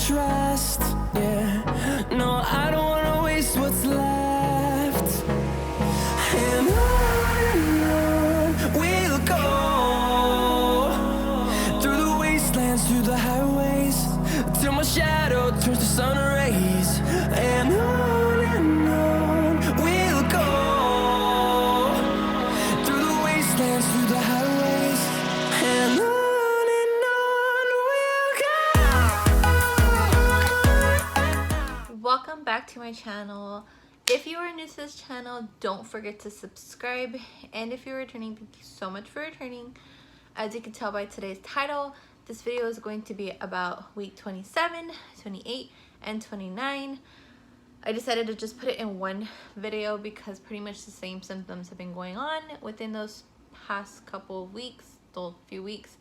trust. Yeah, no, I don't wanna waste what's left. And on we'll go, through the wastelands, through the highways, till my shadow turns to sun rays. And on we'll go, through the wastelands, through the highways, and on we'll go. Welcome back to my channel. If you are new to this channel, don't forget to subscribe, and if you're returning, thank you so much for returning. As you can tell by today's title, this video is going to be about week 27, 28, and 29. I decided to just put it in one video because pretty much the same symptoms have been going on within those past couple of weeks, those few weeks.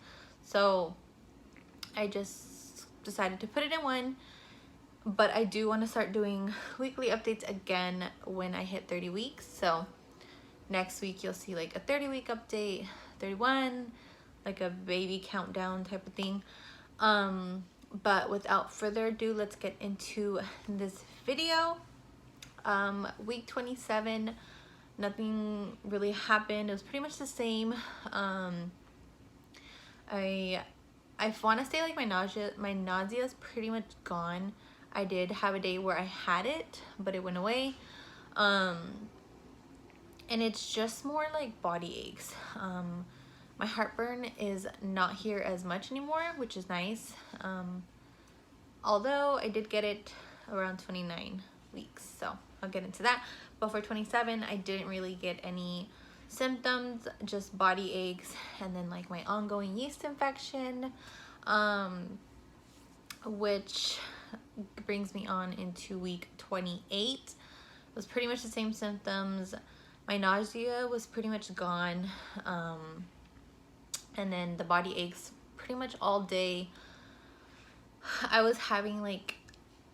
So I just decided to put it in one. But I do want to start doing weekly updates again when I hit 30 weeks. So next week you'll see like a 30-week update, 31, like a baby countdown type of thing. But without further ado, let's get into this video. Week 27, nothing really happened. It was pretty much the same. I want to say like my nausea is pretty much gone. I did have a day where I had it, but it went away. And it's just more like body aches. My heartburn is not here as much anymore, which is nice. Although I did get it around 29 weeks, so I'll get into that. But for 27, I didn't really get any symptoms, just body aches, and then like my ongoing yeast infection, which brings me on into week 28. It was pretty much the same symptoms. My nausea was pretty much gone, and then the body aches pretty much all day. I was having like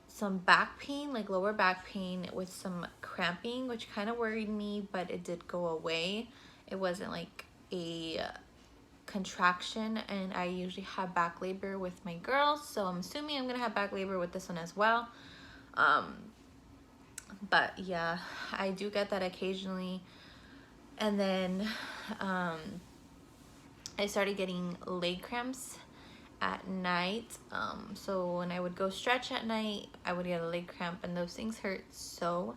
some back pain, like lower back pain with some cramping, which kind of worried me, but it did go away. It wasn't like a contraction, and I usually have back labor with my girls, so I'm assuming I'm gonna have back labor with this one as well. But yeah, I do get that occasionally. And then I started getting leg cramps at night. So when I would go stretch at night, I would get a leg cramp, and those things hurt so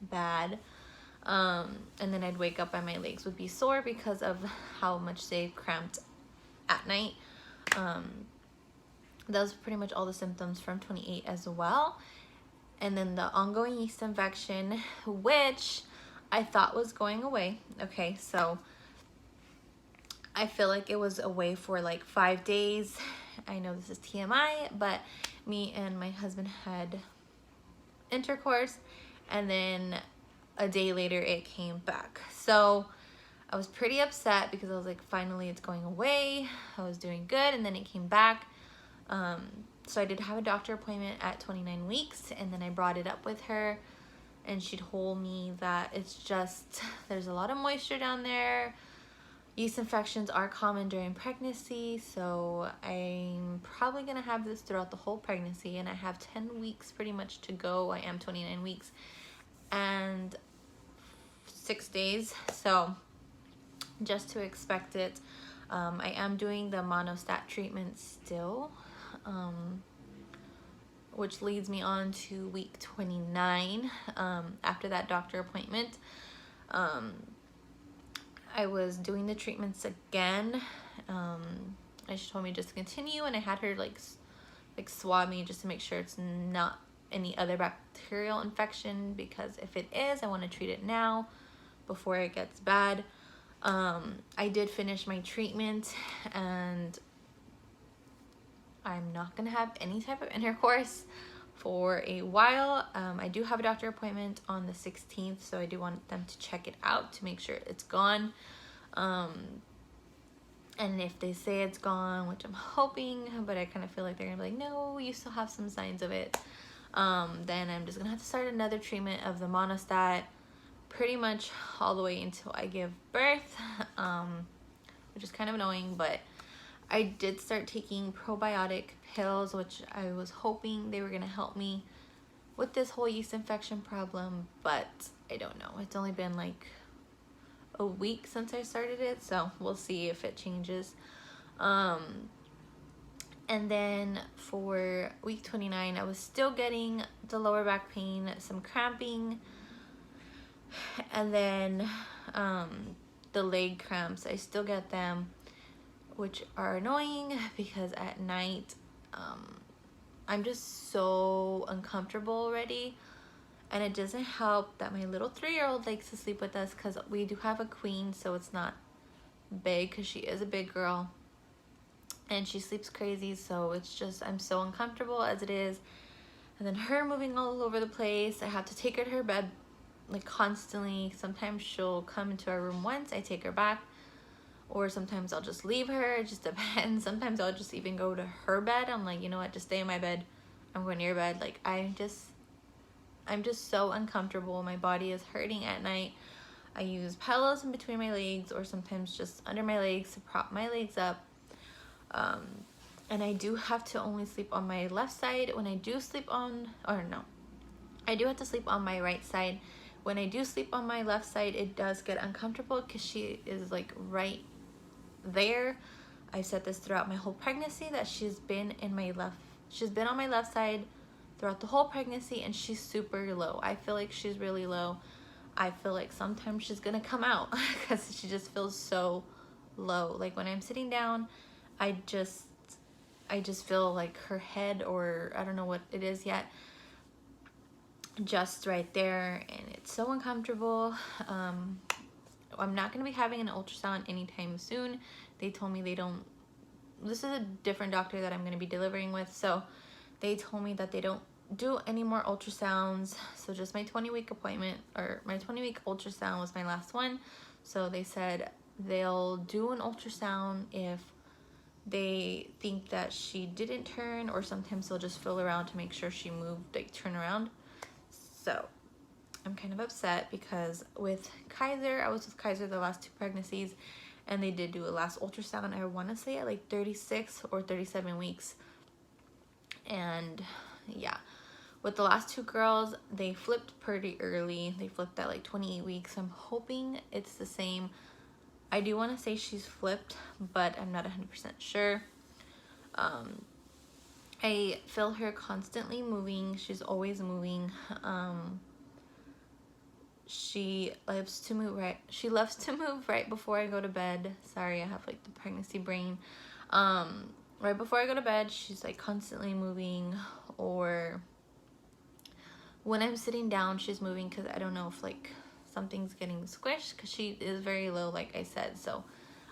bad. And then I'd wake up and my legs would be sore because of how much they cramped at night. That was pretty much all the symptoms from 28 as well. And then the ongoing yeast infection, which I thought was going away. Okay, so I feel like it was away for like 5 days. I know this is TMI, but me and my husband had intercourse, and then a day later it came back. So I was pretty upset because I was like, finally it's going away. I was doing good, and then it came back. So I did have a doctor appointment at 29 weeks, and then I brought it up with her, and she told me that it's just, there's a lot of moisture down there. Yeast infections are common during pregnancy, so I'm probably gonna have this throughout the whole pregnancy, and I have 10 weeks pretty much to go. I am 29 weeks and 6 days, so just to expect it. I am doing the Monostat treatment still, which leads me on to week 29. After that doctor appointment, I was doing the treatments again. And she told me just to continue, and I had her like swab me just to make sure it's not any other bacterial infection, because if it is, I want to treat it now before it gets bad. I did finish my treatment, and I'm not gonna have any type of intercourse for a while. I do have a doctor appointment on the 16th, so I do want them to check it out to make sure it's gone. And if they say it's gone, which I'm hoping, but I kind of feel like they're gonna be like, no, you still have some signs of it, then I'm just gonna have to start another treatment of the Monostat pretty much all the way until I give birth, which is kind of annoying, but I did start taking probiotic pills, which I was hoping they were going to help me with this whole yeast infection problem, but I don't know. It's only been like a week since I started it, so we'll see if it changes. And then for week 29, I was still getting the lower back pain, some cramping, and then the leg cramps. I still get them, which are annoying because at night I'm just so uncomfortable already. And it doesn't help that my little 3-year-old likes to sleep with us because we do have a queen, so it's not big because she is a big girl. And she sleeps crazy, so it's just, I'm so uncomfortable as it is. And then her moving all over the place. I have to take her to her bed like constantly. Sometimes she'll come into our room once, I take her back. Or sometimes I'll just leave her, it just depends. Sometimes I'll just even go to her bed. I'm like, you know what, just stay in my bed. I'm going to your bed. Like, I'm just so uncomfortable. My body is hurting at night. I use pillows in between my legs or sometimes just under my legs to prop my legs up. And I do have to only sleep on my left side. When I do sleep on, or no, I do have to sleep on my right side. When I do sleep on my left side, it does get uncomfortable because she is like right there. I've said this throughout my whole pregnancy that she's been on my left side throughout the whole pregnancy, and she's super low. I feel like she's really low. I feel like sometimes she's gonna come out because she just feels so low. Like when I'm sitting down, I just feel like her head, or I don't know what it is yet, just right there, and it's so uncomfortable. I'm not going to be having an ultrasound anytime soon. They told me they don't, this is a different doctor that I'm going to be delivering with, so they told me that they don't do any more ultrasounds, so just my 20-week appointment, or my 20-week ultrasound was my last one. So they said they'll do an ultrasound if they think that she didn't turn, or sometimes they'll just feel around to make sure she moved, like turn around. So I'm kind of upset because with Kaiser, I was with Kaiser the last 2 pregnancies, and they did do a last ultrasound, I want to say at like 36 or 37 weeks. And yeah, with the last 2 girls, they flipped pretty early. They flipped at like 28 weeks. I'm hoping it's the same. I do want to say she's flipped, but I'm not 100% sure. I feel her constantly moving. She's always moving. She loves to move right before I go to bed. Sorry, I have like the pregnancy brain. Right before I go to bed, she's like constantly moving, or when I'm sitting down, she's moving because I don't know if like something's getting squished, because she is very low, like I said, so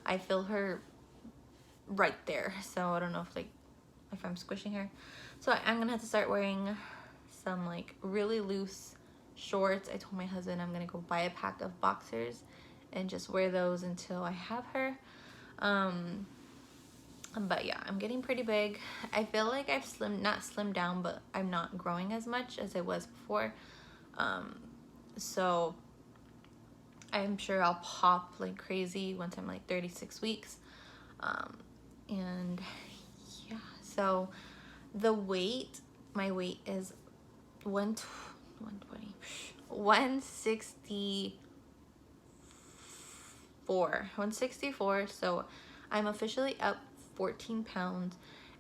I feel her right there. So I don't know if I'm squishing her. So I'm gonna have to start wearing some like really loose shorts. I told my husband I'm gonna go buy a pack of boxers and just wear those until I have her. But yeah, I'm getting pretty big. I feel like I've not slimmed down, but I'm not growing as much as I was before. So I'm sure I'll pop like crazy once I'm like 36 weeks. And yeah, so the weight, my weight is 164. So I'm officially up 14 pounds.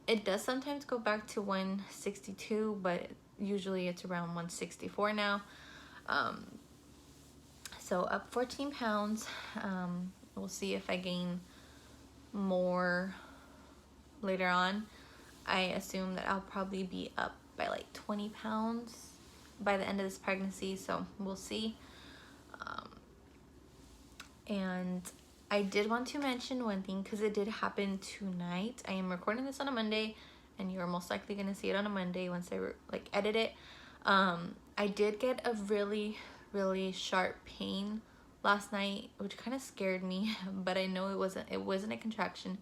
It does sometimes go back to 162, but usually it's around 164 now. So up 14 pounds. We'll see if I gain more later on. I assume that I'll probably be up by like 20 pounds by the end of this pregnancy, so we'll see. And I did want to mention one thing, because it did happen tonight. I am recording this on a Monday, and you're most likely going to see it on a Monday once I edit it. I did get a really, really sharp pain last night, which kind of scared me, but I know it wasn't a contraction.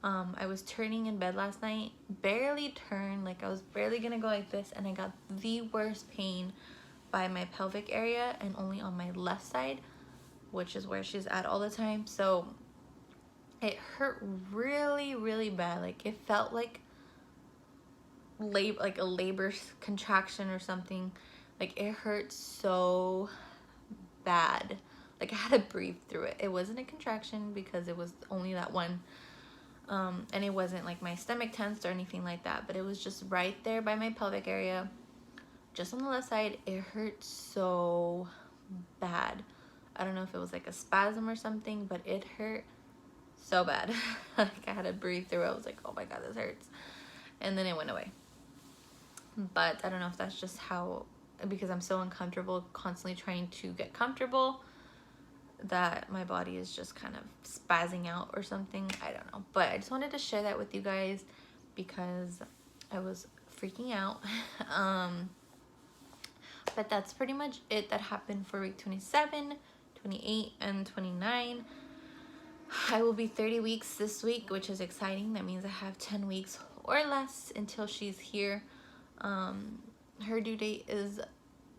I was turning in bed last night, barely turned, like I was barely gonna go like this, and I got the worst pain by my pelvic area and only on my left side, which is where she's at all the time. So it hurt really, really bad. Like it felt like a labor contraction or something. Like it hurt so bad. Like I had to breathe through it. It wasn't a contraction because it was only that one. And it wasn't like my stomach tensed or anything like that, but it was just right there by my pelvic area, just on the left side. It hurt so bad. I don't know if it was like a spasm or something, but it hurt so bad. Like I had to breathe through it. I was like, oh my God, this hurts. And then it went away. But I don't know if that's just how, because I'm so uncomfortable constantly trying to get comfortable, that my body is just kind of spazzing out or something. I don't know. But I just wanted to share that with you guys because I was freaking out. But that's pretty much it that happened for week 27, 28, and 29. I will be 30 weeks this week, which is exciting. That means I have 10 weeks or less until she's here. Her due date is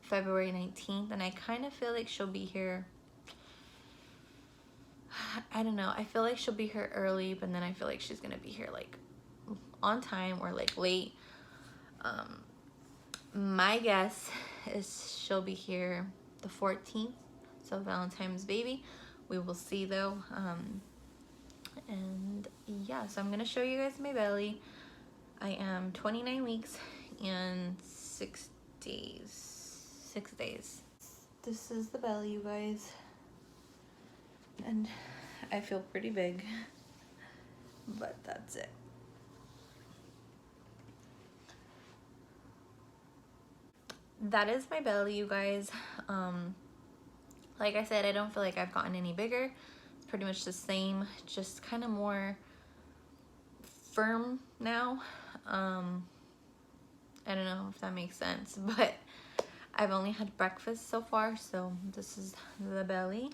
February 19th, and I kind of feel like she'll be here. I don't know. I feel like she'll be here early, but then I feel like she's gonna be here like on time or like late. My guess is she'll be here the 14th, so Valentine's baby. We will see though. And yeah, so I'm gonna show you guys my belly. I am 29 weeks and 6 days. 6 days. This is the belly, you guys. And I feel pretty big, but that's it. That is my belly, you guys. Like I said, I don't feel like I've gotten any bigger. It's pretty much the same, just kind of more firm now. I don't know if that makes sense, but I've only had breakfast so far, so this is the belly.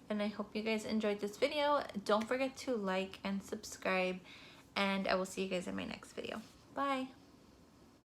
And I hope you guys enjoyed this video. Don't forget to like and subscribe, and I will see you guys in my next video. Bye.